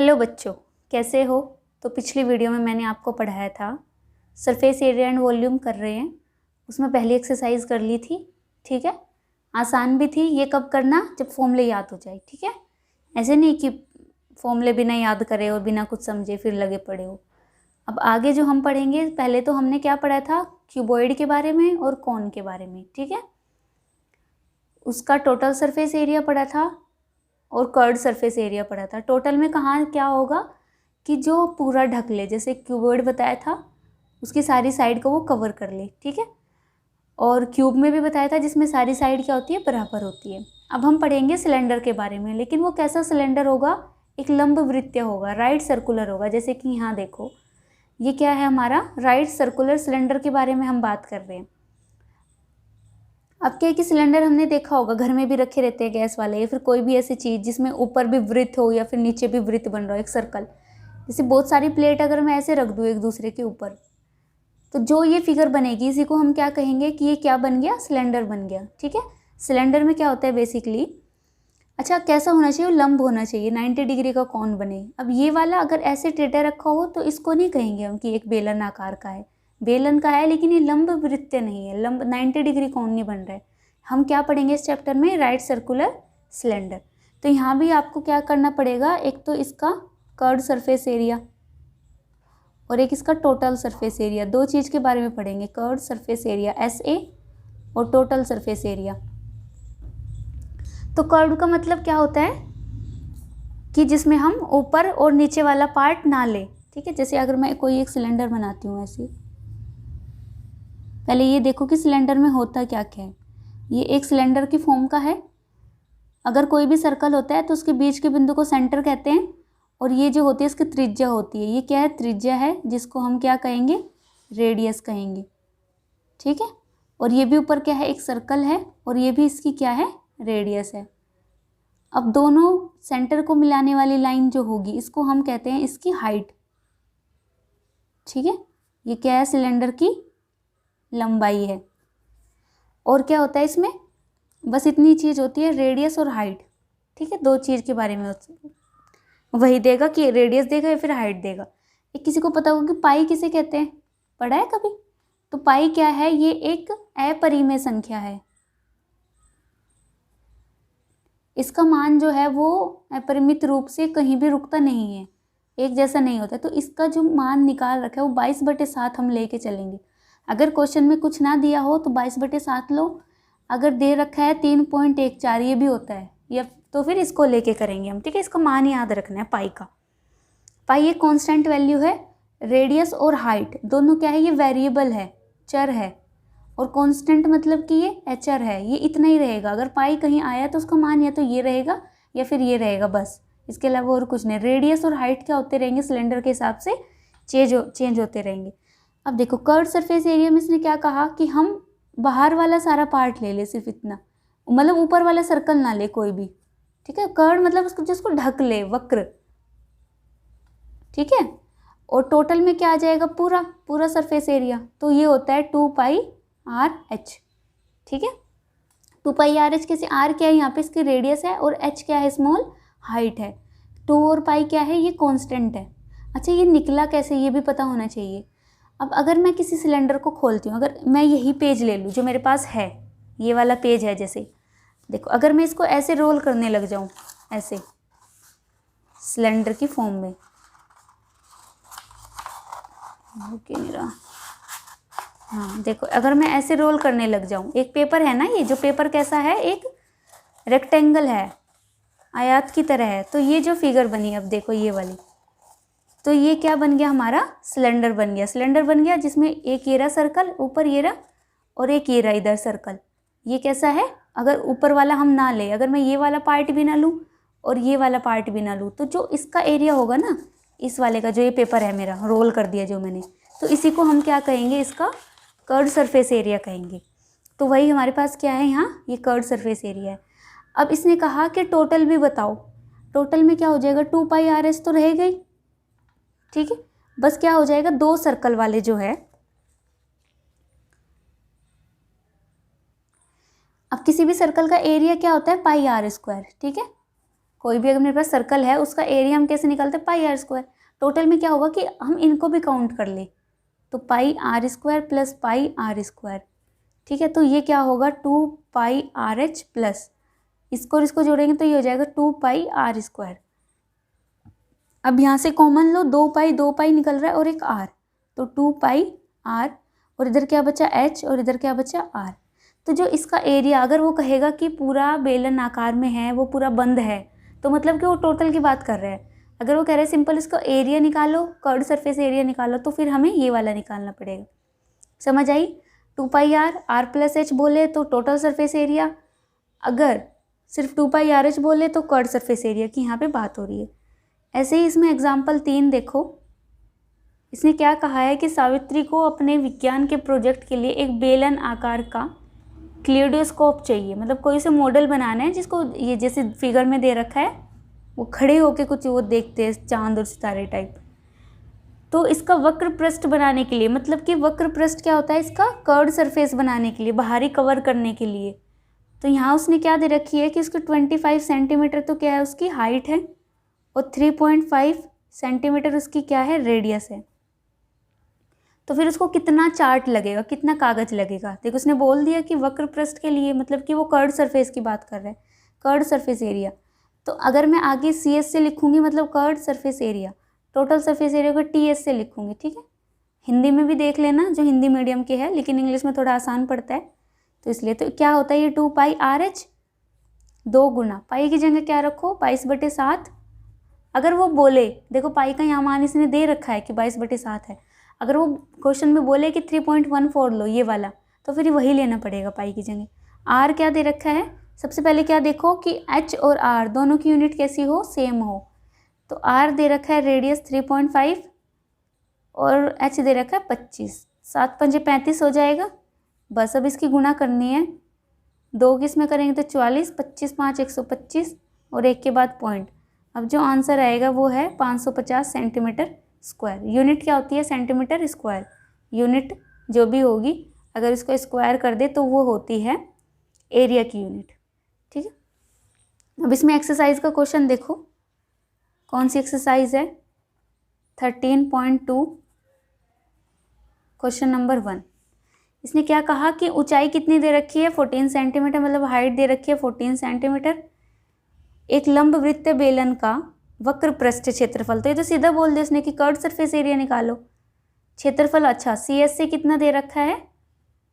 Hello बच्चों, कैसे हो। तो पिछली वीडियो में मैंने आपको पढ़ाया था सरफेस एरिया एंड वॉल्यूम कर रहे हैं, उसमें पहली एक्सरसाइज कर ली थी। ठीक है, आसान भी थी। ये कब करना, जब फॉर्मूले याद हो जाए। ठीक है, ऐसे नहीं कि फॉर्मूले बिना याद करे और बिना कुछ समझे फिर लगे पड़े हो। अब आगे जो हम पढ़ेंगे, पहले तो हमने क्या पढ़ा था, क्यूबॉइड के बारे में और कॉन के बारे में। ठीक है, उसका टोटल सरफेस एरिया पढ़ा था और कर्व्ड सरफेस एरिया पढ़ा था। टोटल में कहाँ क्या होगा कि जो पूरा ढक ले, जैसे क्यूबॉइड बताया था उसकी सारी साइड को वो कवर कर ले। ठीक है, और क्यूब में भी बताया था जिसमें सारी साइड क्या होती है, बराबर होती है। अब हम पढ़ेंगे सिलेंडर के बारे में, लेकिन वो कैसा सिलेंडर होगा, एक लंब वृत्तीय होगा, राइट सर्कुलर होगा। जैसे कि यहाँ देखो, ये क्या है हमारा राइट सर्कुलर सिलेंडर के बारे में हम बात कर रहे हैं। अब क्या है कि सिलेंडर हमने देखा होगा, घर में भी रखे रहते हैं गैस वाले, या फिर कोई भी ऐसी चीज़ जिसमें ऊपर भी वृत्त हो या फिर नीचे भी वृत्त बन रहा हो, एक सर्कल। जैसे बहुत सारी प्लेट अगर मैं ऐसे रख दूँ एक दूसरे के ऊपर, तो जो ये फिगर बनेगी इसी को हम क्या कहेंगे कि ये क्या बन गया, सिलेंडर बन गया। ठीक है, सिलेंडर में क्या होता है बेसिकली, अच्छा कैसा होना चाहिए, लंब होना चाहिए, 90 डिग्री का कौन बने। अब ये वाला अगर ऐसे टेढ़ा रखा हो तो इसको नहीं कहेंगे हम कि एक बेलन आकार का है, बेलन का है लेकिन ये लंब वृत्तीय नहीं है, लंब 90 डिग्री कौन नहीं बन रहा है। हम क्या पढ़ेंगे इस चैप्टर में, राइट सर्कुलर सिलेंडर। तो यहाँ भी आपको क्या करना पड़ेगा, एक तो इसका कर्व्ड सरफेस एरिया और एक इसका टोटल सरफेस एरिया, दो चीज़ के बारे में पढ़ेंगे, कर्व्ड सरफेस एरिया SA और टोटल सरफेस एरिया। तो कर्व का मतलब क्या होता है कि जिसमें हम ऊपर और नीचे वाला पार्ट ना ले। ठीक है, जैसे अगर मैं कोई एक सिलेंडर बनाती हूँ ऐसे, पहले ये देखो कि सिलेंडर में होता क्या क्या है। ये एक सिलेंडर की फॉर्म का है। अगर कोई भी सर्कल होता है तो उसके बीच के बिंदु को सेंटर कहते हैं, और ये जो होती है इसकी त्रिज्या होती है। ये क्या है, त्रिज्या है, जिसको हम क्या कहेंगे, रेडियस कहेंगे। ठीक है, और ये भी ऊपर क्या है, एक सर्कल है, और ये भी इसकी क्या है, रेडियस है। अब दोनों सेंटर को मिलाने वाली लाइन जो होगी इसको हम कहते हैं इसकी हाइट। ठीक है, ये क्या है, सिलेंडर की लंबाई है। और क्या होता है इसमें, बस इतनी चीज़ होती है, रेडियस और हाइट। ठीक है, दो चीज़ के बारे में वही देगा कि रेडियस देगा या फिर हाइट देगा। एक किसी को पता होगा कि पाई किसे कहते हैं, पढ़ा है कभी। तो पाई क्या है, ये एक अपरिमेय संख्या है। इसका मान जो है वो अपरिमित रूप से कहीं भी रुकता नहीं है, एक जैसा नहीं होता। तो इसका जो मान निकाल रखा है वो 22/7 हम लेके चलेंगे। अगर क्वेश्चन में कुछ ना दिया हो तो 22/7 लो, अगर दे रखा है 3.14 ये भी होता है, या तो फिर इसको लेके करेंगे हम। ठीक है, इसका मान याद रखना है पाई का। पाई एक कांस्टेंट वैल्यू है, रेडियस और हाइट दोनों क्या है, ये वेरिएबल है, चर है। और कांस्टेंट मतलब कि ये एचआर है, ये इतना ही रहेगा। अगर पाई कहीं आया तो उसका मान या तो ये रहेगा या फिर ये रहेगा, बस इसके अलावा और कुछ नहीं। रेडियस और हाइट क्या होते रहेंगे, सिलेंडर के हिसाब से चेंज होते रहेंगे। अब देखो कर्व्ड सरफेस एरिया में इसने क्या कहा कि हम बाहर वाला सारा पार्ट ले ले, सिर्फ इतना, मतलब ऊपर वाला सर्कल ना ले कोई भी। ठीक है, कर्व्ड मतलब उसको जिसको ढक ले, वक्र। ठीक है, और टोटल में क्या आ जाएगा, पूरा पूरा सरफेस एरिया। तो ये होता है 2πRH। ठीक है, 2πRH कैसे, R क्या है यहाँ पे इसकी रेडियस है, और H क्या है, स्मॉल हाइट है। 2 और पाई क्या है, ये कांस्टेंट है। अच्छा ये निकला कैसे, ये भी पता होना चाहिए। अब अगर मैं किसी सिलेंडर को खोलती हूँ, अगर मैं यही पेज ले लूँ जो मेरे पास है, ये वाला पेज है, जैसे देखो अगर मैं इसको ऐसे रोल करने लग जाऊँ, ऐसे सिलेंडर की फॉर्म में, ओके मेरा, हाँ देखो अगर मैं ऐसे रोल करने लग जाऊँ, एक पेपर है ना, ये जो पेपर कैसा है, एक रेक्टेंगल है, आयत की तरह है। तो ये जो फिगर बनी, अब देखो ये वाली, तो ये क्या बन गया, हमारा सिलेंडर बन गया। सिलेंडर बन गया जिसमें एक ये रहा सर्कल, ऊपर ये रहा, और एक ये रहा इधर सर्कल। ये कैसा है, अगर ऊपर वाला हम ना ले, अगर मैं ये वाला पार्ट भी ना लूँ और ये वाला पार्ट भी ना लूँ, तो जो इसका एरिया होगा ना, इस वाले का, जो ये पेपर है मेरा रोल कर दिया जो मैंने, तो इसी को हम क्या कहेंगे, इसका कर्व्ड सरफेस एरिया कहेंगे। तो वही हमारे पास क्या है यहाँ, ये कर्व्ड सरफेस एरिया है। अब इसने कहा कि टोटल भी बताओ। टोटल में क्या हो जाएगा, 2πRH तो रहेगा ही। ठीक है, बस क्या हो जाएगा, दो सर्कल वाले जो है, अब किसी भी सर्कल का एरिया क्या होता है, πr²। ठीक है, कोई भी अगर मेरे पास सर्कल है उसका एरिया हम कैसे निकालते हैं, पाई आर स्क्वायर। टोटल में क्या होगा कि हम इनको भी काउंट कर ले, तो pi r square plus pi r square, ठीक है। तो ये क्या होगा 2 पाई आर एच प्लस इसको और इसको जोड़ेंगे तो ये हो जाएगा 2 पाई आर स्क्वायर। अब यहाँ से कॉमन लो, 2 पाई निकल रहा है और एक आर, तो 2 पाई आर और इधर क्या बचा एच और इधर क्या बचा आर। तो जो इसका एरिया अगर वो कहेगा कि पूरा बेलन आकार में है, वो पूरा बंद है, तो मतलब कि वो टोटल की बात कर रहा है। अगर वो कह रहे हैं सिंपल इसका एरिया निकालो, कर्व्ड सरफेस एरिया निकालो, तो फिर हमें ये वाला निकालना पड़ेगा। समझ आई? 2 पाई आर प्लस एच बोले तो टोटल सरफेस एरिया, अगर सिर्फ 2 पाई आर एच बोले तो कर्व्ड सरफेस एरिया की यहाँ पे बात हो रही है। ऐसे ही इसमें एग्जाम्पल 3 देखो, इसने क्या कहा है कि सावित्री को अपने विज्ञान के प्रोजेक्ट के लिए एक बेलन आकार का क्लियोडोस्कोप चाहिए। मतलब कोई से मॉडल बनाना है जिसको ये जैसे फिगर में दे रखा है, वो खड़े होके कुछ वो देखते हैं चांद और सितारे टाइप। तो इसका वक्र पृष्ठ बनाने के लिए, मतलब कि वक्र पृष्ठ क्या होता है, इसका कर्व्ड सरफेस बनाने के लिए, बाहरी कवर करने के लिए। तो यहाँ उसने क्या दे रखी है कि उसकी 25 सेंटीमीटर तो क्या है उसकी हाइट है और 3.5 सेंटीमीटर उसकी क्या है रेडियस है। तो फिर उसको कितना चार्ट लगेगा, कितना कागज लगेगा। देखो उसने बोल दिया कि वक्र पृष्ठ के लिए, मतलब कि वो कर्व्ड सरफेस की बात कर रहा है, कर्व्ड सरफेस एरिया। तो अगर मैं आगे सी एस से लिखूंगी मतलब curved surface area, total surface area को टी एस से लिखूंगी, ठीक है। हिंदी में भी देख लेना जो हिंदी मीडियम के है, लेकिन इंग्लिश में थोड़ा आसान पड़ता है तो इसलिए। तो क्या होता है ये 2 पाई आर एच, 2 गुना पाई की जगह क्या रखो 22/7। अगर वो बोले, देखो पाई का यहाँ मान इसने दे रखा है कि 22/7 है, अगर वो क्वेश्चन में बोले कि 3.14 लो ये वाला, तो फिर वही लेना पड़ेगा पाई की जगह। आर क्या दे रखा है, सबसे पहले क्या देखो कि एच और आर दोनों की यूनिट कैसी हो, सेम हो। तो आर दे रखा है रेडियस 3.5 और एच दे रखा है 25, 7 पंजे 35 हो जाएगा। बस अब इसकी गुणा करनी है, 2 किस में करेंगे तो 44, 25 5 125 और 1 के बाद पॉइंट। अब जो आंसर आएगा वो है 550 सेंटीमीटर स्क्वायर। यूनिट क्या होती है, सेंटीमीटर स्क्वायर। यूनिट जो भी होगी अगर इसको स्क्वायर कर दे तो वो होती है एरिया की यूनिट, ठीक है। अब इसमें एक्सरसाइज का क्वेश्चन देखो, कौन सी एक्सरसाइज है, 13.2 क्वेश्चन नंबर 1। इसने क्या कहा कि ऊंचाई कितनी दे रखी है 14 सेंटीमीटर, मतलब हाइट दे रखी है 14 सेंटीमीटर। एक लंब वृत्त बेलन का वक्र पृष्ठ क्षेत्रफल, तो ये तो सीधा बोल दे उसने कि कर्व्ड सरफेस एरिया निकालो। क्षेत्रफल अच्छा सी एस से कितना दे रखा है,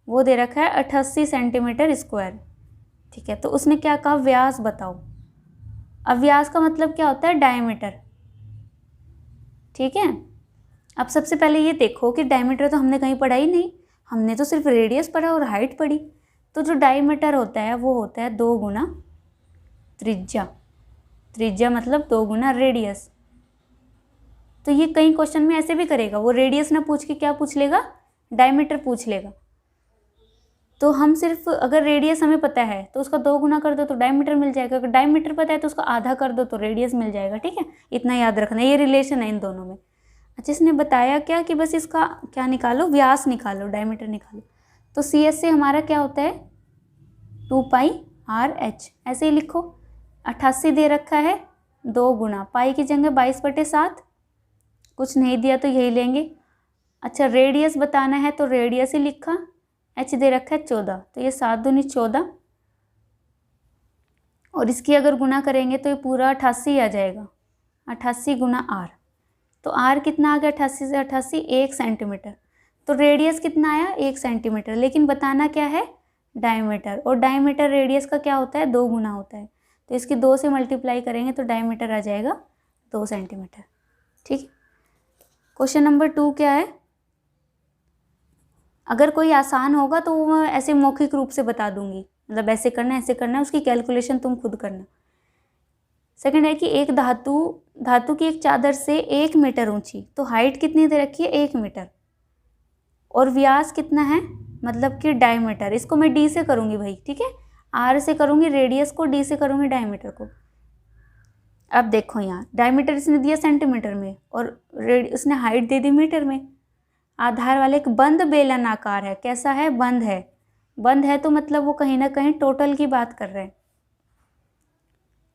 वो दे रखा है 88 सेंटीमीटर स्क्वायर, ठीक है। तो उसने क्या कहा व्यास बताओ। अब व्यास का मतलब क्या होता है, डायमीटर, ठीक है। अब सबसे पहले ये देखो कि डायमीटर तो हमने कहीं पढ़ा ही नहीं, हमने तो सिर्फ रेडियस पढ़ा और हाइट पढ़ी। तो जो डायमीटर होता है वो होता है 2 गुना त्रिज्या, त्रिज्या मतलब 2 गुना रेडियस। तो ये कई क्वेश्चन में ऐसे भी करेगा, वो रेडियस ना पूछ के क्या पूछ लेगा, डायमीटर पूछ लेगा। तो हम सिर्फ अगर रेडियस हमें पता है तो उसका 2 गुना कर दो तो डायमीटर मिल जाएगा, अगर डायमीटर पता है तो उसका आधा कर दो तो रेडियस मिल जाएगा, ठीक है। इतना याद रखना, ये रिलेशन है इन दोनों में। अच्छा इसने बताया क्या कि बस इसका क्या निकालो, व्यास निकालो, डायमीटर निकालो। तो सी एस से हमारा क्या होता है 2 पाई आर एच, ऐसे ही लिखो। 88 दे रखा है, 2 गुना पाई की जगह 22/7, कुछ नहीं दिया तो यही लेंगे। अच्छा रेडियस बताना है तो रेडियस ही लिखा, एच दे रखा है 14, तो ये 7 दूनी 14 और इसकी अगर गुना करेंगे तो ये पूरा 88 आ जाएगा, 88 गुना आर। तो आर कितना आ गया 88 से 88, 1 सेंटीमीटर। तो रेडियस कितना आया 1 सेंटीमीटर, लेकिन बताना क्या है डायमीटर, और डायमीटर रेडियस का क्या होता है 2 गुना होता है। तो इसकी 2 से मल्टीप्लाई करेंगे तो डायमीटर आ जाएगा 2 सेंटीमीटर, ठीक है। क्वेश्चन नंबर 2 क्या है, अगर कोई आसान होगा तो वो मैं ऐसे मौखिक रूप से बता दूंगी, मतलब ऐसे करना, उसकी कैलकुलेशन तुम खुद करना। सेकंड है कि एक धातु की एक चादर से 1 मीटर ऊंची, तो हाइट कितनी दे रखी है 1 मीटर, और व्यास कितना है मतलब कि डायमीटर, इसको मैं डी से करूँगी भाई, ठीक है। आर से करूँगी रेडियस को, डी से करूँगी डायमीटर को। अब देखो यहाँ डायमीटर इसने दिया सेंटीमीटर में और उसने हाइट दे दी मीटर में। आधार वाले एक बंद बेलन आकार है, कैसा है बंद है, बंद है तो मतलब वो कहीं ना कहीं टोटल की बात कर रहे हैं।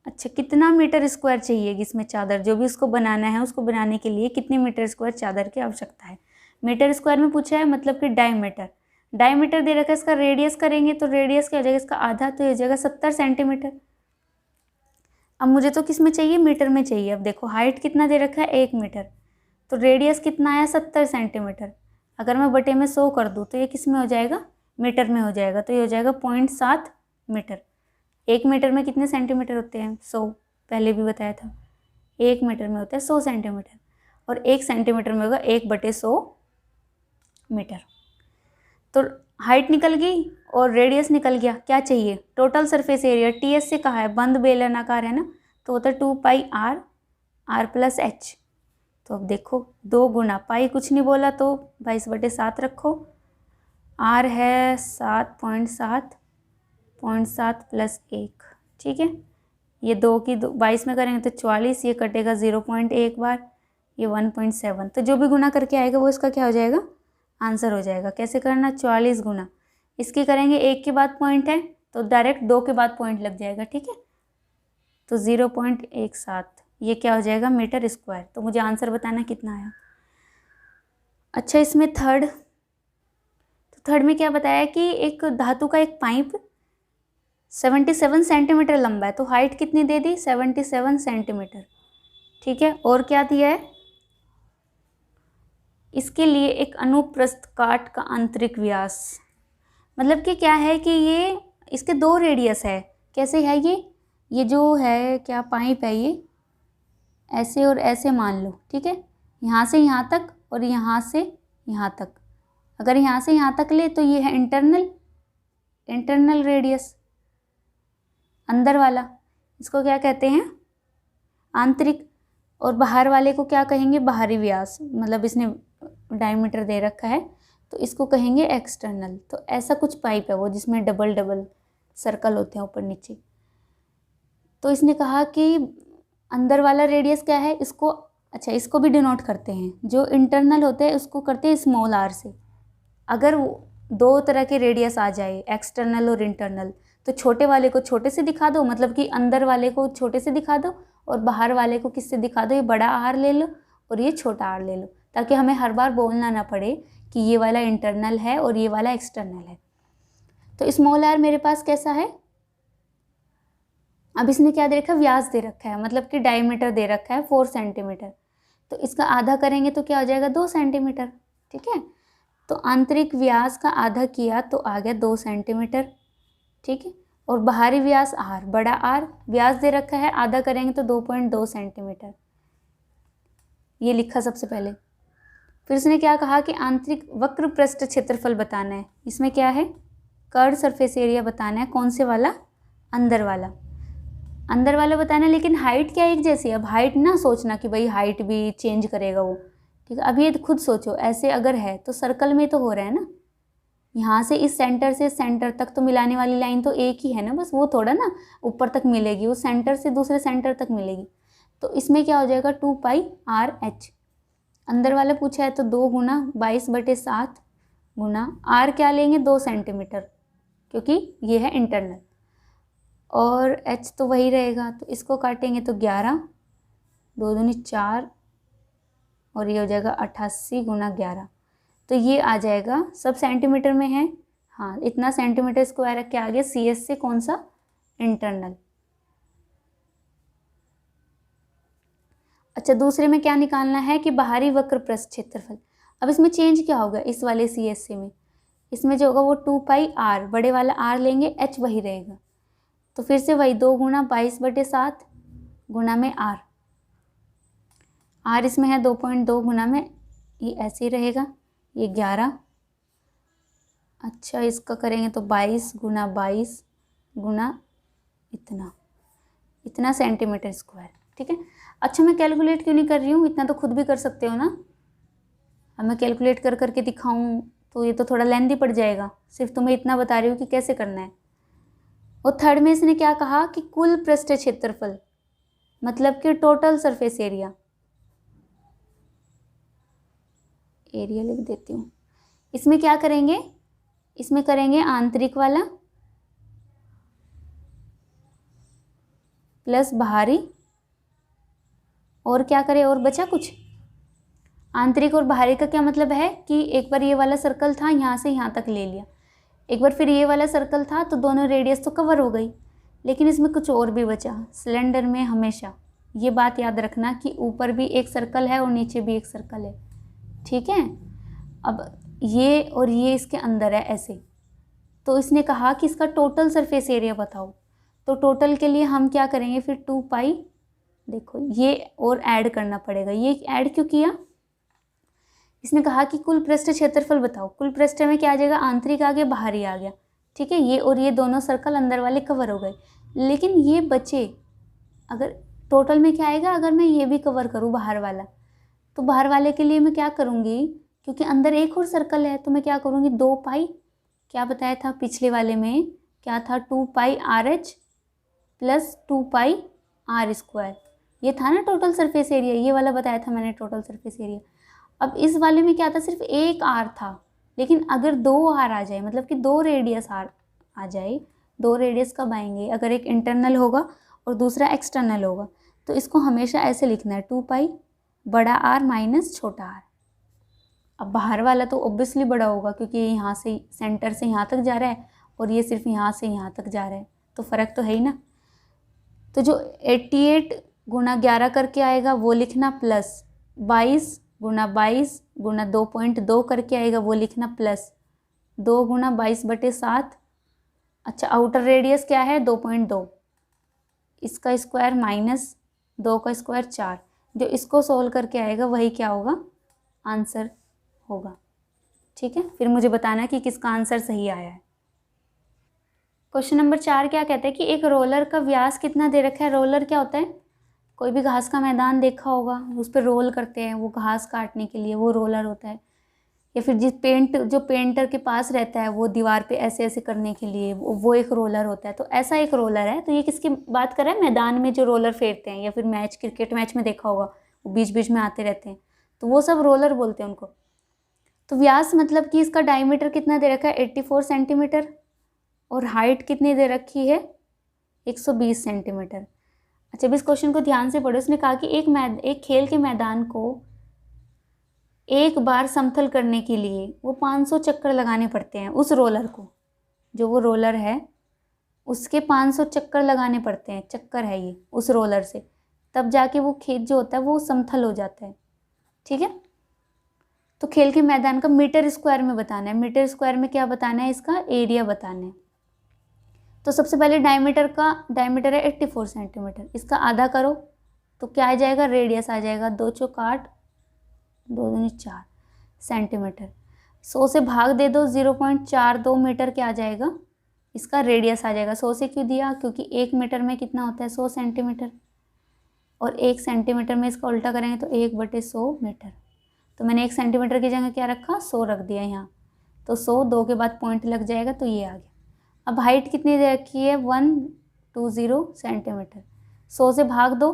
अच्छा, कितना मीटर स्क्वायर चाहिए इसमें चादर, जो भी उसको बनाना है उसको बनाने के लिए कितने मीटर स्क्वायर चादर की आवश्यकता है। मीटर स्क्वायर में पूछा है, मतलब कि डायमीटर। डायमीटर दे रखा है, इसका रेडियस करेंगे तो रेडियस क्या हो जाएगा, इसका आधा, तो ये हो जाएगा 70 सेंटीमीटर। अब मुझे तो किस में चाहिए, मीटर में चाहिए। अब देखो हाइट कितना दे रखा है, 1 मीटर, तो रेडियस कितना आया, 70 सेंटीमीटर। अगर मैं बटे में 100 कर दूँ तो ये किस में हो जाएगा, मीटर में हो जाएगा। तो ये हो जाएगा 0.7 मीटर। 1 मीटर में कितने सेंटीमीटर होते हैं, 100, पहले भी बताया था। 1 मीटर में होता है 100 सेंटीमीटर, और 1 सेंटीमीटर में होगा 1/100 मीटर। तो हाइट निकल गई और रेडियस निकल गया। क्या चाहिए, टोटल सरफेस एरिया। टीएस से कहा है, बंद बेलनाकार है ना, तो होता है 2πr r+h। तो अब देखो 2 गुना पाई, कुछ नहीं बोला तो 22/7 रखो। r है 7.7 +1, ठीक है। ये 2 की 22 में करेंगे तो 44, ये कटेगा 0.1 बार, ये 1.7। तो जो भी गुना करके आएगा वो इसका क्या हो जाएगा, आंसर हो जाएगा। कैसे करना, 44 गुना इसकी करेंगे, 1 के बाद पॉइंट है तो डायरेक्ट 2 के बाद पॉइंट लग जाएगा, ठीक है। तो 0.17 ये क्या हो जाएगा, मीटर स्क्वायर। तो मुझे आंसर बताना कितना आया। अच्छा, इसमें थर्ड में क्या बताया कि एक धातु का एक पाइप 77 सेंटीमीटर लंबा है, तो हाइट कितनी दे दी, 77 सेंटीमीटर, ठीक है। और क्या दिया है, इसके लिए एक अनुप्रस्थ काट का आंतरिक व्यास, मतलब कि क्या है कि ये इसके 2 रेडियस है। कैसे है ये जो है क्या पाइप है, ये ऐसे और ऐसे मान लो, ठीक है। यहाँ से यहाँ तक और यहाँ से यहाँ तक। अगर यहाँ से यहाँ तक ले तो ये है इंटरनल रेडियस, अंदर वाला, इसको क्या कहते हैं, आंतरिक। और बाहर वाले को क्या कहेंगे, बाहरी व्यास, मतलब इसने डायमीटर दे रखा है तो इसको कहेंगे एक्सटर्नल। तो ऐसा कुछ पाइप है वो जिसमें डबल सर्कल होते हैं ऊपर नीचे। तो इसने कहा कि अंदर वाला रेडियस क्या है, इसको, अच्छा इसको भी डिनोट करते हैं, जो इंटरनल होते हैं उसको करते हैं स्मॉल r से। अगर 2 तरह के रेडियस आ जाए, एक्सटर्नल और इंटरनल, तो छोटे वाले को छोटे से दिखा दो, मतलब कि अंदर वाले को छोटे से दिखा दो, और बाहर वाले को किससे दिखा दो, ये बड़ा r ले लो और ये छोटा r ले लो, ताकि हमें हर बार बोलना ना पड़े कि ये वाला इंटरनल है और ये वाला एक्सटर्नल है। तो स्मॉल r मेरे पास कैसा है, अब इसने क्या दे रखा है, व्यास दे रखा है, मतलब कि डायमीटर दे रखा है 4 सेंटीमीटर। तो इसका आधा करेंगे तो क्या हो जाएगा, 2 सेंटीमीटर, ठीक है। तो आंतरिक व्यास का आधा किया तो आ गया 2 सेंटीमीटर, ठीक है। और बाहरी व्यास r, बड़ा r व्यास दे रखा है, आधा करेंगे तो 2.2 सेंटीमीटर, ये लिखा सबसे पहले। फिर उसने क्या कहा कि आंतरिक वक्र पृष्ठ क्षेत्रफल बताना है। इसमें क्या है, कर्व सरफेस एरिया बताना है। कौन से वाला, अंदर वाला बताना है। लेकिन हाइट क्या एक जैसी है। अब हाइट ना सोचना कि भाई हाइट भी चेंज करेगा वो, ठीक है। अब ये खुद सोचो, ऐसे अगर है तो सर्कल में तो हो रहा है ना, यहाँ से इस सेंटर से सेंटर तक तो मिलाने वाली लाइन तो एक ही है ना, बस वो थोड़ा ना ऊपर तक मिलेगी, वो सेंटर से दूसरे सेंटर तक मिलेगी। तो इसमें क्या हो जाएगा, 2πr/h। अंदर वाला पूछा है तो 2 गुना 22/7 गुना r क्या लेंगे, 2 सेंटीमीटर, क्योंकि ये है इंटरनल, और h तो वही रहेगा। तो इसको काटेंगे तो 11, 2 दूनी 4, और ये हो जाएगा 88 गुना 11। तो ये आ जाएगा, सब सेंटीमीटर में है, हाँ इतना सेंटीमीटर स्क्वायर रख के आ गया। CS से कौन सा, इंटरनल। अच्छा, दूसरे में क्या निकालना है कि बाहरी वक्र पृष्ठ क्षेत्रफल। अब इसमें चेंज क्या होगा, इस वाले CSC में, इसमें जो होगा वो 2πr, बड़े वाला r लेंगे, h वही रहेगा। तो फिर से वही 2 गुना 22/7 गुना में r इसमें है 2.2 गुना में, ये ऐसे ही रहेगा, ये 11। अच्छा, इसका करेंगे तो 22 गुना 22 गुना इतना सेंटीमीटर स्क्वायर, ठीक है। अच्छा, मैं कैलकुलेट क्यों नहीं कर रही हूँ, इतना तो खुद भी कर सकते हो ना। अब मैं कैलकुलेट कर करके दिखाऊँ तो ये तो थोड़ा लेंथी पड़ जाएगा, सिर्फ तुम्हें इतना बता रही हूँ कि कैसे करना है। और थर्ड में इसने क्या कहा कि कुल पृष्ठ क्षेत्रफल, मतलब कि टोटल सरफेस एरिया लिख देती हूँ। इसमें क्या करेंगे, इसमें करेंगे आंतरिक वाला प्लस बाहरी, और क्या करें, और बचा कुछ। आंतरिक और बाहरी का क्या मतलब है कि एक बार ये वाला सर्कल था, यहाँ से यहाँ तक ले लिया, एक बार फिर ये वाला सर्कल था, तो दोनों रेडियस तो कवर हो गई, लेकिन इसमें कुछ और भी बचा। सिलेंडर में हमेशा ये बात याद रखना कि ऊपर भी एक सर्कल है और नीचे भी एक सर्कल है, ठीक है। अब ये और ये इसके अंदर है ऐसे, तो इसने कहा कि इसका टोटल सरफेस एरिया बताओ। तो टोटल के लिए हम क्या करेंगे फिर, 2 पाई, देखो ये और ऐड करना पड़ेगा। ये ऐड क्यों किया, इसने कहा कि कुल पृष्ठ क्षेत्रफल बताओ। कुल पृष्ठ में क्या आ जाएगा, आंतरिक आ गया, बाहरी आ गया, ठीक है। ये और ये दोनों सर्कल अंदर वाले कवर हो गए, लेकिन ये बचे। अगर टोटल में क्या आएगा, अगर मैं ये भी कवर करूँ बाहर वाला, तो बाहर वाले के लिए मैं क्या करूँगी, क्योंकि अंदर एक और सर्कल है, तो मैं क्या करूँगी, 2 पाई, क्या बताया था पिछले वाले में, क्या था, 2 pi r H plus 2 pi r square, ये था ना टोटल सरफेस एरिया, ये वाला बताया था मैंने टोटल सरफेस एरिया। अब इस वाले में क्या था, सिर्फ एक आर था, लेकिन अगर 2 आर आ जाए, मतलब कि 2 रेडियस आर आ जाए, 2 रेडियस कब आएंगे, अगर एक इंटरनल होगा और दूसरा एक्सटर्नल होगा, तो इसको हमेशा ऐसे लिखना है, 2 पाई बड़ा आर माइनस छोटा आर। अब बाहर वाला तो ऑब्वियसली बड़ा होगा, क्योंकि ये यहाँ से सेंटर से यहाँ तक जा रहा है और ये सिर्फ यहाँ से यहाँ तक जा रहा है, तो फ़र्क तो है ही ना। तो जो 88 गुना 11 करके आएगा वो लिखना, प्लस 22 गुना 22 गुना 2.2 करके आएगा वो लिखना, प्लस 2 गुना 22/7। अच्छा, आउटर रेडियस क्या है, 2.2, इसका स्क्वायर माइनस 2 का स्क्वायर 4। जो इसको सोल्व करके आएगा वही क्या होगा, आंसर होगा, ठीक है। फिर मुझे बताना कि किसका आंसर सही आया है। क्वेश्चन नंबर 4 क्या कहता है कि एक रोलर का व्यास कितना दे रखा है। रोलर क्या होता है, कोई भी घास का मैदान देखा होगा, उस पर रोल करते हैं, वो घास काटने के लिए वो रोलर होता है। या फिर जो पेंटर के पास रहता है वो दीवार पे ऐसे ऐसे करने के लिए वो एक रोलर होता है। तो ऐसा एक रोलर है। तो ये किसकी बात कर रहा है, मैदान में जो रोलर फेरते हैं, या फिर क्रिकेट मैच में देखा होगा, वो बीच बीच में आते रहते हैं, तो वो सब रोलर बोलते हैं उनको। तो व्यास मतलब कि इसका डायमीटर कितना दे रखा है, 84 सेंटीमीटर, और हाइट कितनी दे रखी है, 120 सेंटीमीटर। अच्छा, अब इस क्वेश्चन को ध्यान से पढ़ो। उसने कहा कि एक खेल के मैदान को एक बार समतल करने के लिए वो 500 चक्कर लगाने पड़ते हैं। उस रोलर को, जो वो रोलर है उसके 500 चक्कर लगाने पड़ते हैं, चक्कर है ये उस रोलर से, तब जाके वो खेत जो होता है वो समतल हो जाता है, ठीक है। तो खेल के मैदान का मीटर स्क्वायर में बताना है। मीटर स्क्वायर में क्या बताना है, इसका एरिया बताना है। तो सबसे पहले डायमीटर है 84 सेंटीमीटर, इसका आधा करो तो क्या आ जाएगा, रेडियस आ जाएगा, 2 चौक 8, 2 दूनी 4 सेंटीमीटर। 100 से भाग दे दो, 0.42 मीटर क्या आ जाएगा, इसका रेडियस आ जाएगा। 100 से क्यों दिया, क्योंकि 1 मीटर में कितना होता है, 100 सेंटीमीटर, और 1 सेंटीमीटर में इसका उल्टा करेंगे तो 1/100 मीटर। तो मैंने 1 सेंटीमीटर की जगह क्या रखा, 100 रख दिया यहाँ, तो 100, 2 के बाद पॉइंट लग जाएगा, तो ये आ गया। अब हाइट कितनी दे रखी है, 120 सेंटीमीटर। 100 से भाग दो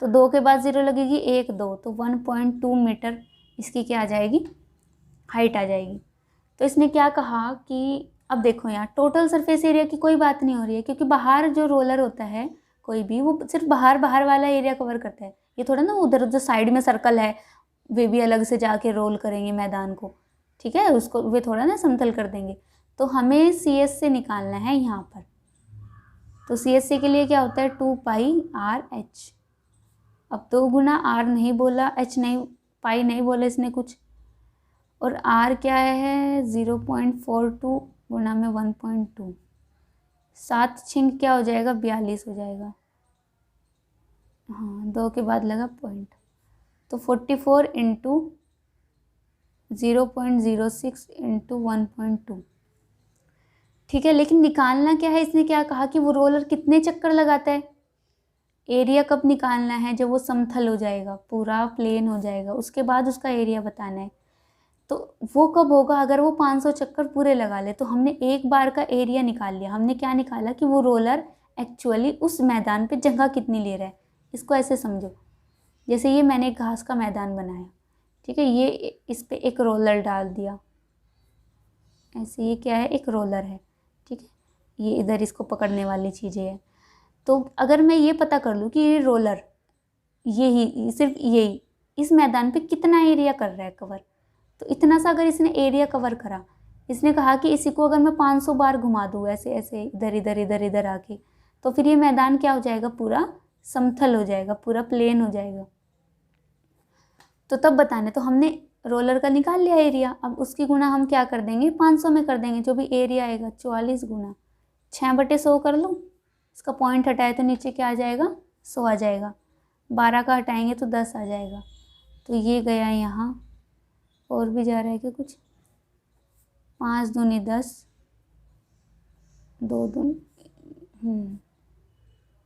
तो 2 के बाद 0 लगेगी, 1 2, तो 1.2 मीटर इसकी क्या आ जाएगी, हाइट आ जाएगी। तो इसने क्या कहा कि अब देखो यहाँ टोटल सरफेस एरिया की कोई बात नहीं हो रही है, क्योंकि बाहर जो रोलर होता है कोई भी, वो सिर्फ बाहर वाला एरिया कवर करता है। ये थोड़ा ना उधर जो साइड में सर्कल है वे भी अलग से जाके रोल करेंगे मैदान को, ठीक है, उसको वे थोड़ा ना समतल कर देंगे। तो हमें CS से निकालना है यहाँ पर। तो CSC के लिए क्या होता है, 2 पाई आर एच। अब 2 गुना आर नहीं बोला, एच नहीं, पाई नहीं बोला इसने कुछ, और आर क्या है 0.42 गुना में 1.2, 7 छिंग क्या हो जाएगा, 42 हो जाएगा। हाँ, 2 के बाद लगा पॉइंट, तो 44 इंटू 0.06 इंटू 1.2, ठीक है। लेकिन निकालना क्या है, इसने क्या कहा कि वो रोलर कितने चक्कर लगाता है। एरिया कब निकालना है, जब वो समतल हो जाएगा, पूरा प्लेन हो जाएगा, उसके बाद उसका एरिया बताना है। तो वो कब होगा, अगर वो 500 चक्कर पूरे लगा ले। तो हमने एक बार का एरिया निकाल लिया। हमने क्या निकाला कि वो रोलर एक्चुअली उस मैदान पे जगह कितनी ले रहा है। इसको ऐसे समझो, जैसे ये मैंने एक घास का मैदान बनाया, ठीक है, ये इस पर एक रोलर डाल दिया ऐसे, ये क्या है, एक रोलर है, ठीक है, ये इधर इसको पकड़ने वाली चीज़ें है। तो अगर मैं ये पता कर लूँ कि ये रोलर यही सिर्फ यही इस मैदान पे कितना एरिया कर रहा है कवर, तो इतना सा अगर इसने एरिया कवर करा, इसने कहा कि इसी को अगर मैं 500 बार घुमा दूँ ऐसे ऐसे इधर इधर इधर इधर आके, तो फिर ये मैदान क्या हो जाएगा, पूरा समतल हो जाएगा, पूरा प्लेन हो जाएगा। तो तब बताने, तो हमने रोलर का निकाल लिया एरिया, अब उसकी गुणा हम क्या कर देंगे, 500 में कर देंगे, जो भी एरिया आएगा 44 गुना 6/100 कर लो। इसका पॉइंट हटाए तो नीचे क्या आ जाएगा, 100 आ जाएगा। 12 का हटाएंगे तो 10 आ जाएगा। तो ये गया यहाँ, और भी जा रहा है क्या कुछ, 5 दूनी 10, 2 दूनी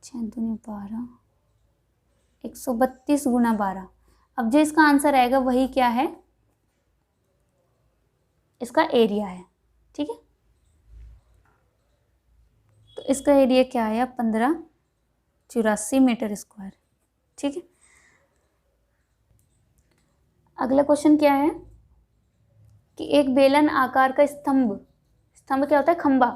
6 दूनी 12, 132 गुना 12। अब जो इसका आंसर आएगा वही क्या है, इसका एरिया है। ठीक है, तो इसका एरिया क्या आया, 1584 मीटर स्क्वायर। ठीक है, अगला क्वेश्चन क्या है कि एक बेलन आकार का स्तंभ क्या होता है, खंबा,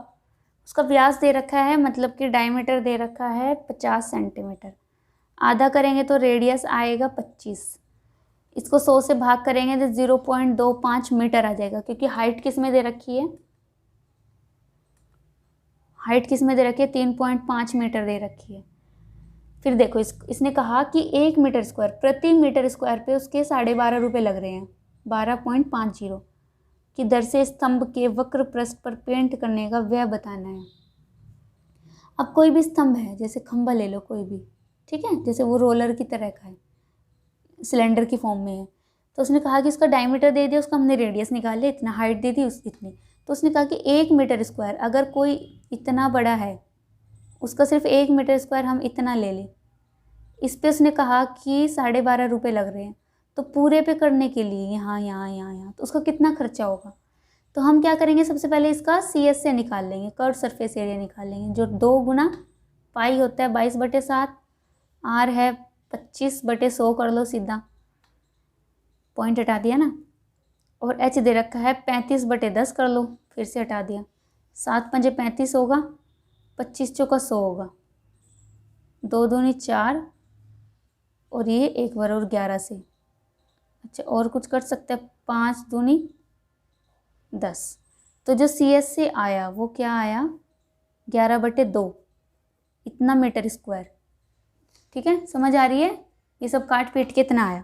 उसका व्यास दे रखा है, मतलब कि डायमीटर दे रखा है 50 सेंटीमीटर। आधा करेंगे तो रेडियस आएगा 25। इसको 100 से भाग करेंगे तो 0.25 मीटर आ जाएगा, क्योंकि हाइट किस में दे रखी है, हाइट किस में दे रखी है, 3.5 मीटर दे रखी है। फिर देखो इसने कहा कि 1 मीटर स्क्वायर, प्रति मीटर स्क्वायर पे उसके 12.5 रुपये लग रहे हैं, 12.50 की दर से स्तंभ के वक्र पृष्ठ पर पेंट करने का व्यय बताना है। अब कोई भी स्तंभ है, जैसे खंबा ले लो कोई भी, ठीक है, जैसे वो रोलर की तरह का है, सिलेंडर की फॉर्म में है, तो उसने कहा कि इसका डायमीटर दे दिया, उसका हमने रेडियस निकाल लिया, इतना हाइट दे दी इतनी, तो उसने कहा कि 1 मीटर स्क्वायर, अगर कोई इतना बड़ा है उसका सिर्फ 1 मीटर स्क्वायर हम इतना ले लें, इस पे उसने कहा कि 12.5 रुपये लग रहे हैं, तो पूरे पे करने के लिए यहाँ यहाँ यहाँ यहाँ तो उसका कितना खर्चा होगा। तो हम क्या करेंगे, सबसे पहले इसका CS से निकाल लेंगे, कर्व सरफेस एरिया निकाल लेंगे, जो 2 गुना पाई होता है 22/7, R है 25/100 कर लो सीधा, पॉइंट हटा दिया ना, और H दे रखा है 35/10 कर लो, फिर से हटा दिया, 7 पंजे 35 होगा, 25 चौका 100 होगा, 2 दूनी 4, और ये 1 बार और 11 से, अच्छा और कुछ कर सकते हैं, 5 दूनी 10। तो जो CS से आया वो क्या आया, 11/2 इतना मीटर स्क्वायर। ठीक है, समझ आ रही है, ये सब काट पीट के इतना आया।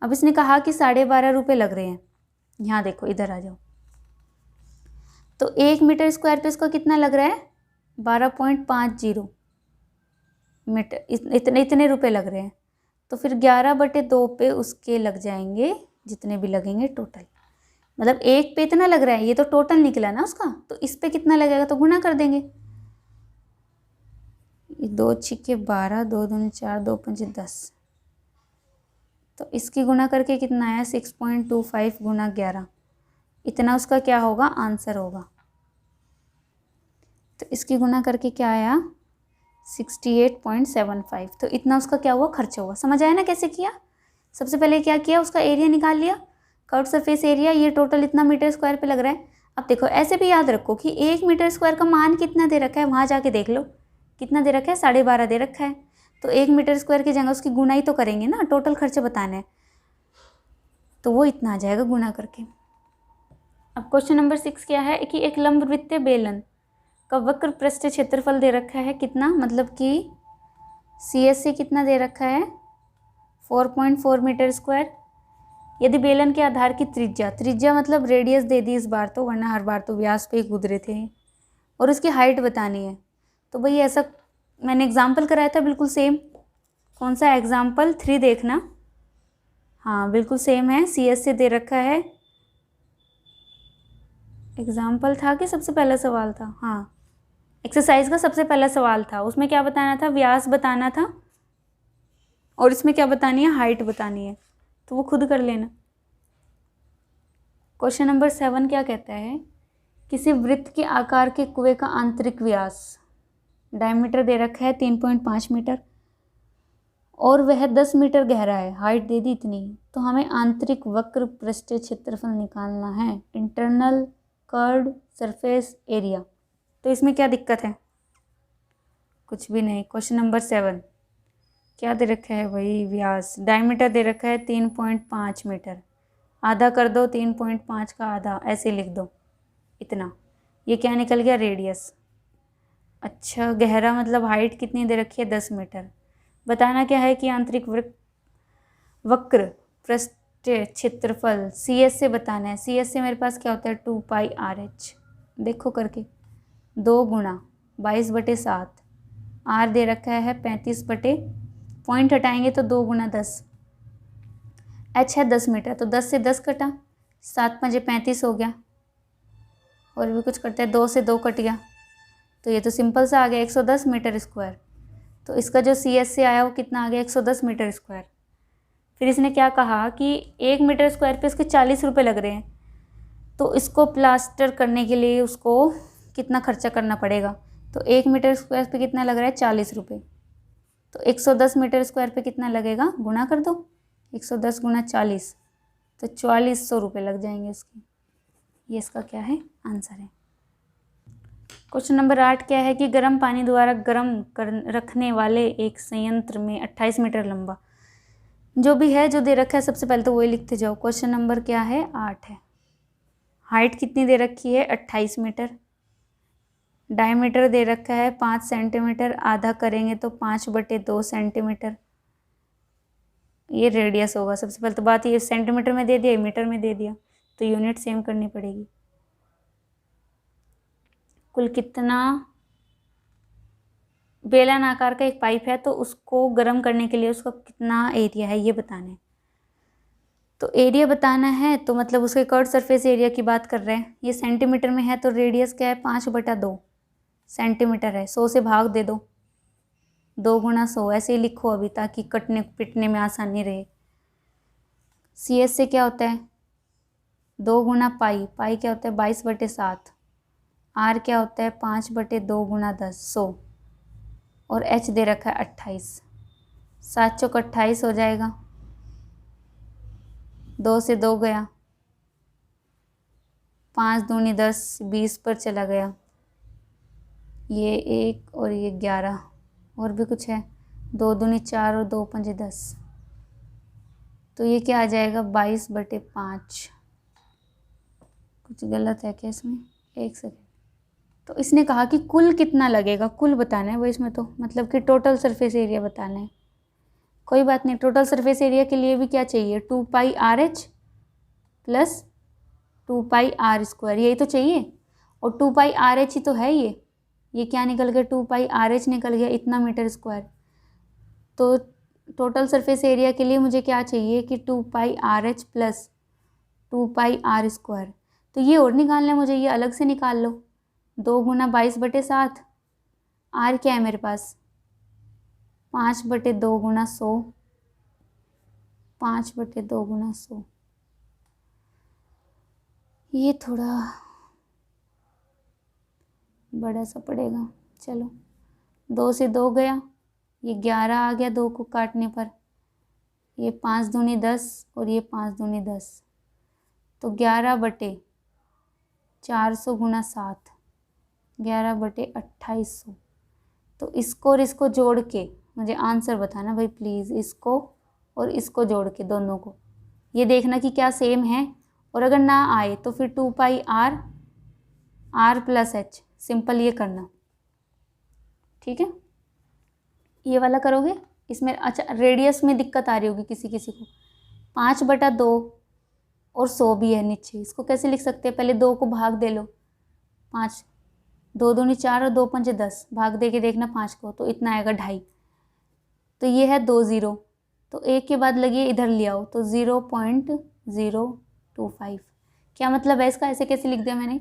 अब इसने कहा कि 12.5 रुपये लग रहे हैं, यहाँ देखो इधर आ जाओ, तो 1 मीटर स्क्वायर पे इसका कितना लग रहा है, 12.50 मीटर, इतने रुपए लग रहे हैं। तो फिर 11/2 पे उसके लग जाएंगे जितने भी लगेंगे टोटल, मतलब 1 पे इतना लग रहा है, ये तो टोटल निकला ना उसका, तो इस पे कितना लगेगा तो गुना कर देंगे, 2 छिक्के 12, 2 दूनी 4, 2 पंजे 10, तो इसकी गुना करके कितना आया, 6.25 गुना 11, इतना उसका क्या होगा, आंसर होगा। तो इसकी गुना करके क्या आया, 68.75, तो इतना उसका क्या हुआ, खर्च हुआ। समझ आया ना कैसे किया, सबसे पहले क्या किया, उसका एरिया निकाल लिया, कर्व सरफेस एरिया, ये टोटल इतना मीटर स्क्वायर पे लग रहा है। अब देखो ऐसे भी याद रखो कि 1 मीटर स्क्वायर का मान कितना दे रखा है, वहाँ जाके देख लो कितना दे रखा है, 12.5 दे रखा है, तो 1 मीटर स्क्वायर की जगह उसकी गुना ही तो करेंगे ना, टोटल खर्चा बताना है, तो वो इतना आ जाएगा गुना करके। अब क्वेश्चन नंबर 6 क्या है कि एक लंबवृत्तीय बेलन का वक्र पृष्ठ क्षेत्रफल दे रखा है कितना, मतलब कि CS से कितना दे रखा है, 4.4 मीटर स्क्वायर। यदि बेलन के आधार की त्रिज्या मतलब रेडियस दे दी इस बार तो, वरना हर बार तो व्यास पे ही गुजरे थे, और उसकी हाइट बतानी है, तो भाई ऐसा मैंने एग्जाम्पल कराया था बिल्कुल सेम, कौन सा एग्जाम्पल 3 देखना, हाँ बिल्कुल सेम है, CS से दे रखा है, एग्जाम्पल था कि सबसे पहला सवाल था, हाँ एक्सरसाइज का सबसे पहला सवाल था, उसमें क्या बताना था, व्यास बताना था, और इसमें क्या बतानी है, हाइट बतानी है, तो वो खुद कर लेना। क्वेश्चन नंबर 7 क्या कहता है, किसी वृत्त के आकार के कुएं का आंतरिक व्यास, डायमीटर दे रखा है 3.5 मीटर, और वह 10 मीटर गहरा है, हाइट दे दी इतनी, तो हमें आंतरिक वक्र पृष्ठीय क्षेत्रफल निकालना है, इंटरनल कर्व्ड सरफेस एरिया। तो इसमें क्या दिक्कत है, कुछ भी नहीं। क्वेश्चन नंबर 7 क्या दे रखा है भाई? व्यास, डायमीटर दे रखा है 3.5 मीटर, आधा कर दो 3.5 का आधा, ऐसे लिख दो इतना। ये क्या निकल गया? रेडियस। अच्छा, गहरा मतलब हाइट कितनी दे रखी है? 10 मीटर। बताना क्या है कि आंतरिक वक्र पृष्ठ क्षेत्रफल सी एस से बताना है। सी एस से मेरे पास क्या होता है? 2πRh। देखो करके, 2 गुणा 22/7, आर दे रखा है 35 बटे, पॉइंट हटाएंगे तो 2 गुणा 10, एच है 10 मीटर, तो 10 से 10 कटा, 7 5 35 हो गया। और भी कुछ करते हैं, 2 से 2 कट गया, तो ये तो सिंपल सा आ गया 110 मीटर स्क्वायर। तो इसका जो सी एस से आया वो कितना आ गया? 110 मीटर स्क्वायर। फिर इसने क्या कहा कि 1 मीटर स्क्वायर पे इसके 40 रुपये लग रहे हैं, तो इसको प्लास्टर करने के लिए उसको कितना खर्चा करना पड़ेगा? तो 1 मीटर स्क्वायर पे कितना लग रहा है? 40 रुपये। तो 110 मीटर स्क्वायर पे कितना लगेगा? गुणा कर दो, 110 गुणा 40, तो 4400 रुपये लग जाएंगे इसके। ये इसका क्या है? आंसर है। क्वेश्चन नंबर 8 क्या है कि गर्म पानी द्वारा गर्म रखने वाले एक संयंत्र में 28 मीटर लंबा, जो भी है जो दे रखा है सबसे पहले तो वही लिखते जाओ। क्वेश्चन नंबर क्या है? 8 है। हाइट कितनी दे रखी है? 28 मीटर। डायमीटर दे रखा है 5 सेंटीमीटर, आधा करेंगे तो 5/2 सेंटीमीटर। ये रेडियस होगा। सबसे पहले तो बात ये सेंटीमीटर में दे दिया, मीटर में दे दिया, तो यूनिट सेम करनी पड़ेगी। कुल कितना? बेलन आकार का एक पाइप है, तो उसको गर्म करने के लिए उसका कितना एरिया है ये बताना है। तो एरिया बताना है तो मतलब उसके कर्व सरफेस एरिया की बात कर रहे हैं। ये सेंटीमीटर में है तो रेडियस क्या है? 5/2 सेंटीमीटर है। 100 से भाग दे दो, 2 गुणा 100, ऐसे ही लिखो अभी ताकि कटने पिटने में आसानी रहे। सी एस से क्या होता है? 2 गुणा पाई, पाई क्या होता है? 22/7। आर क्या होता है? 5/2 गुणा 10, 100। और एच दे रखा है 28, 7 चौक 28 हो जाएगा, 2 से 2 गया, 5 दूनी 10, 20 पर चला गया, ये 1 और ये 11, और भी कुछ है, 2 दूनी 4 और 2 पंजे 10, तो ये क्या आ जाएगा? 22/5। कुछ गलत है क्या इसमें? एक सेकेंड। तो इसने कहा कि कुल कितना लगेगा, कुल बताना है वो इसमें, तो मतलब कि टोटल सरफेस एरिया बताना है। कोई बात नहीं, टोटल सरफेस एरिया के लिए भी क्या चाहिए? 2πRh प्लस 2πr², यही तो चाहिए। और 2πRh ही तो है ये क्या निकल गया? 2πRh निकल गया, इतना मीटर स्क्वायर। तो टोटल सरफेस एरिया के लिए मुझे क्या चाहिए कि 2πRh प्लस 2πr²। तो ये और निकालना है मुझे, ये अलग से निकाल लो। 2 गुणा 22/7, आर क्या है मेरे पास? 5/2 गुणा 100, 5/2 गुणा 100। ये थोड़ा बड़ा सा पड़ेगा, चलो। 2 से 2 गया, ये 11 आ गया 2 को काटने पर, ये 5 दूनी 10 और ये 5 दूनी 10, तो 11/400 गुणा 7, 11/2800। तो इसको और इसको जोड़ के मुझे आंसर बताना भाई प्लीज़, इसको और इसको जोड़ के दोनों को, ये देखना कि क्या सेम है, और अगर ना आए तो फिर 2πr r plus h, simple ये करना, ठीक है। ये वाला करोगे इसमें। अच्छा, रेडियस में दिक्कत आ रही होगी किसी किसी को। 5/2 और 100 भी है नीचे, इसको कैसे लिख सकते हैं? पहले 2 को भाग दे लो, 5, 2 दूनी 4 और 2 पंजे 10, भाग दे के देखना 5 को, तो इतना आएगा 2.5। तो ये है 2 0, तो एक के बाद लगिए इधर ले आओ, तो 0.025। क्या मतलब है इसका? ऐसे कैसे लिख दिया मैंने?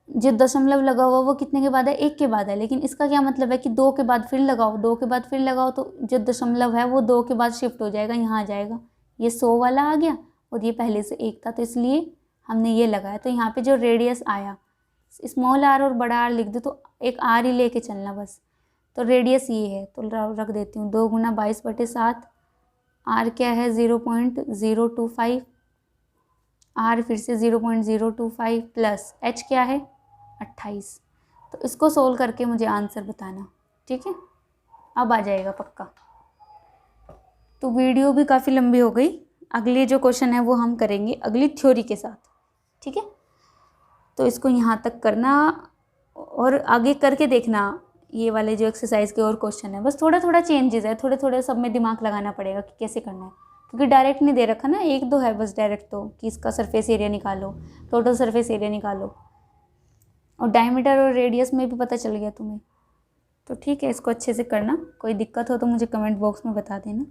जो दशमलव लगा हुआ वो कितने के बाद है? 1 के बाद है, लेकिन इसका क्या मतलब है कि 2 के बाद फिर लगाओ, 2 के बाद फिर लगाओ, तो जो दशमलव है वो 2 के बाद शिफ्ट हो जाएगा, यहाँ आ जाएगा। ये 100 वाला आ गया और ये पहले से 1 था, तो इसलिए हमने ये लगाया। तो यहाँ पे जो रेडियस आया, स्मॉल आर और बड़ा आर लिख दो, तो एक आर ही लेके चलना बस। तो रेडियस ये है, तो रख देती हूँ 2 गुणा 22/7, आर क्या है? 0.025, आर फिर से 0.025 प्लस एच क्या है? 28। तो इसको सोल्व करके मुझे आंसर बताना। ठीक है, अब आ जाएगा पक्का। तो वीडियो भी काफ़ी लंबी हो गई, अगली जो क्वेश्चन है वो हम करेंगे अगली थ्योरी के साथ, ठीक है। तो इसको यहाँ तक करना और आगे करके देखना, ये वाले जो एक्सरसाइज के और क्वेश्चन है, बस थोड़ा थोड़ा चेंजेस है, थोड़े थोड़े सब में दिमाग लगाना पड़ेगा कि कैसे करना है, क्योंकि डायरेक्ट नहीं दे रखा ना, एक दो है बस डायरेक्ट, तो कि इसका सरफेस एरिया निकालो, टोटल सरफेस एरिया निकालो, और डायमीटर और रेडियस में भी पता चल गया तुम्हें। तो ठीक है, इसको अच्छे से करना, कोई दिक्कत हो तो मुझे कमेंट बॉक्स में बता देना।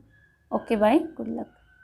Okay bye, good luck.